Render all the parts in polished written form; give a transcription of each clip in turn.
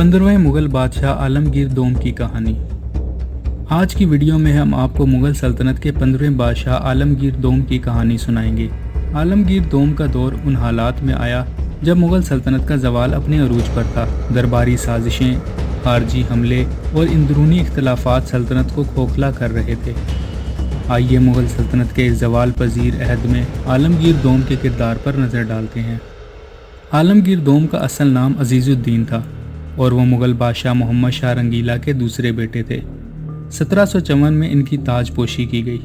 15वें मुगल बादशाह आलमगीर दोम की कहानी। आज की वीडियो में हम आपको मुगल सल्तनत के 15वें बादशाह आलमगीर दोम की कहानी सुनाएंगे। आलमगीर दोम का दौर उन हालात में आया जब मुगल सल्तनत का जवाल अपने अरूज पर था। दरबारी साजिशें, खारजी हमले और अंदरूनी इख्तलाफात सल्तनत को खोखला कर रहे थे। आइए मुगल सल्तनत के जवाल पजीर अहद में आलमगीर दोम के किरदार पर नज़र डालते हैं। आलमगीर दोम का असल नाम अजीजुद्दीन था और वो मुगल बादशाह मोहम्मद शाह रंगीला के दूसरे बेटे थे। 1754 में इनकी ताजपोशी की गई।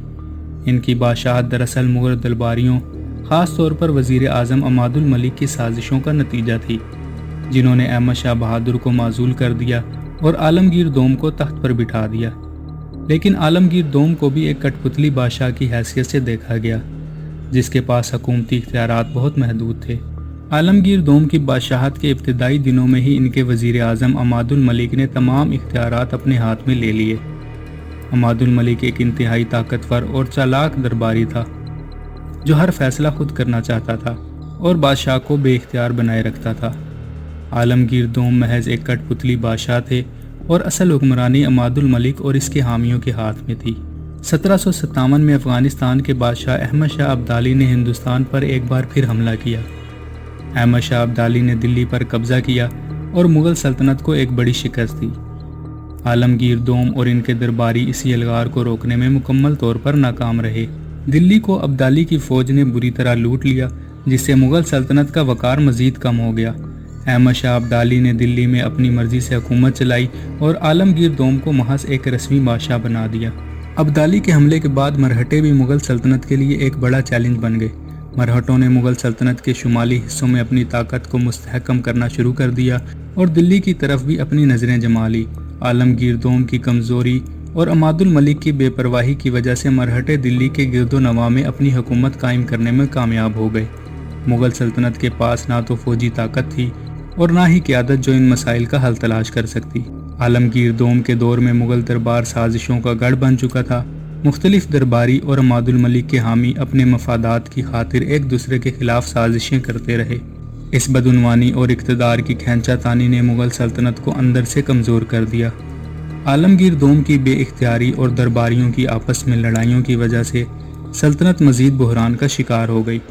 इनकी बादशाहत दरअसल मुगल दरबारियों, ख़ास तौर पर वज़ीर आज़म अमादुल मलिक की साजिशों का नतीजा थी, जिन्होंने अहमद शाह बहादुर को माजूल कर दिया और आलमगीर दोम को तख्त पर बिठा दिया। लेकिन आलमगीर दोम को भी एक कठपुतली बादशाह की हैसियत से देखा गया, जिसके पास हुकूमती इख्तियारात बहुत महदूद थे। आलमगीर दोम की बादशाहत के इब्तिदाई दिनों में ही इनके वज़ीर आज़म अमादुल मलिक ने तमाम इख्तियारात अपने हाथ में ले लिए। अमादुल मलिक एक इंतहाई ताकतवर और चालाक दरबारी था, जो हर फैसला खुद करना चाहता था और बादशाह को बेइख्तियार बनाए रखता था। आलमगीर दोम महज एक कठपुतली बादशाह थे और असल हुक्मरानी अमादुल मलिक और इसके हामियों के हाथ में थी। 1757 में अफ़गानिस्तान के बादशाह अहमद शाह अब्दाली ने हिंदुस्तान पर एक बार फिर हमला किया। अहमद शाह अब्दाली ने दिल्ली पर कब्जा किया और मुगल सल्तनत को एक बड़ी शिकस्त दी। आलमगीर दोम और इनके दरबारी इसी अलगार को रोकने में मुकम्मल तौर पर नाकाम रहे। दिल्ली को अब्दाली की फ़ौज ने बुरी तरह लूट लिया, जिससे मुगल सल्तनत का वक़ार मज़ीद कम हो गया। अहमद शाह अब्दाली ने दिल्ली में अपनी मर्ज़ी से हुकूमत चलाई और आलमगीर दोम को महज एक रस्मी बादशाह बना दिया। अब्दाली के हमले के बाद मरहटे भी मुगल सल्तनत के लिए एक बड़ा चैलेंज बन गए। मरहटों ने मुगल सल्तनत के शुमाली हिस्सों में अपनी ताकत को मुस्तहकम करना शुरू कर दिया और दिल्ली की तरफ भी अपनी नज़रें जमा ली। आलमगीर दोम की कमज़ोरी और अमादुल मलिक की बेपरवाही की वजह से मरहटे दिल्ली के गिरदो नवा में अपनी हुकूमत कायम करने में कामयाब हो गए। मुगल सल्तनत के पास ना तो फौजी ताकत थी और ना ही क़यादत जो इन मसाइल का हल तलाश कर सकती। आलमगीर दोम के दौर में मुगल दरबार साजिशों का गढ़ बन चुका था। मुख्तलिफ दरबारी और अमादुल मलिक के हामी अपने मफादात की खातिर एक दूसरे के खिलाफ साजिशें करते रहे। इस बदउनवानी और इक़्तिदार की खींचातानी ने मुगल सल्तनत को अंदर से कमज़ोर कर दिया। आलमगीर दोम की बेइख्तियारी और दरबारियों की आपस में लड़ाइयों की वजह से सल्तनत मज़ीद बहरान का शिकार हो गई।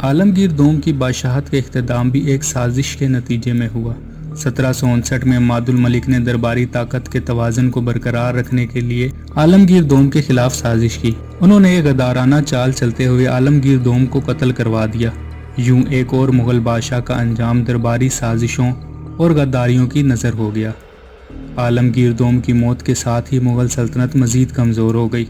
आलमगीर दोम की बादशाहत का इख्तिताम भी एक साजिश के नतीजे में हुआ। 1759 में अमादुल मलिक ने दरबारी ताकत के तवाज़ुन को बरकरार रखने के लिए आलमगीर दोम के खिलाफ साजिश की। उन्होंने एक गदाराना चाल चलते हुए आलमगीर दोम को कत्ल करवा दिया। यूं एक और मुगल बादशाह का अंजाम दरबारी साजिशों और गद्दारियों की नज़र हो गया। आलमगीर दोम की मौत के साथ ही मुगल सल्तनत मज़ीद कमज़ोर हो गई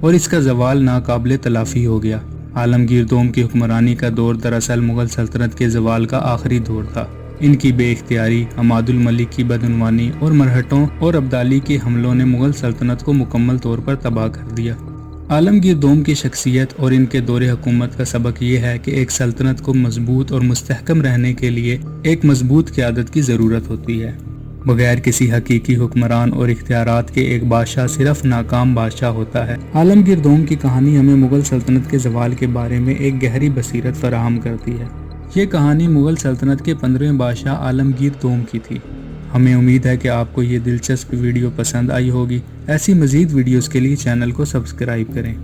और इसका ज़वाल नाकाबिले तलाफ़ी हो गया। आलमगीर दोम की हुक्मरानी का दौर दरअसल मुगल सल्तनत के ज़वाल का आखिरी दौर था। इनकी बेइख्तियारी, अमादुल मलिक की बदउनवानी और मरहटों और अब्दाली के हमलों ने मुगल सल्तनत को मुकम्मल तौर पर तबाह कर दिया। आलमगीर दोम की शख्सियत और इनके दौरे हुकूमत का सबक ये है कि एक सल्तनत को मजबूत और मुस्तहकम रहने के लिए एक मजबूत क़यादत की ज़रूरत होती है। बगैर किसी हकीकी हुक्मरान और इख्तियारात के एक बादशाह सिर्फ नाकाम बादशाह होता है। आलमगीर दोम की कहानी हमें मुगल सल्तनत के ज़वाल के बारे में एक गहरी बसीरत फराहम करती है। ये कहानी मुगल सल्तनत के 15वें बादशाह आलमगीर दोम की थी। हमें उम्मीद है कि आपको ये दिलचस्प वीडियो पसंद आई होगी। ऐसी मज़ीद वीडियोस के लिए चैनल को सब्सक्राइब करें।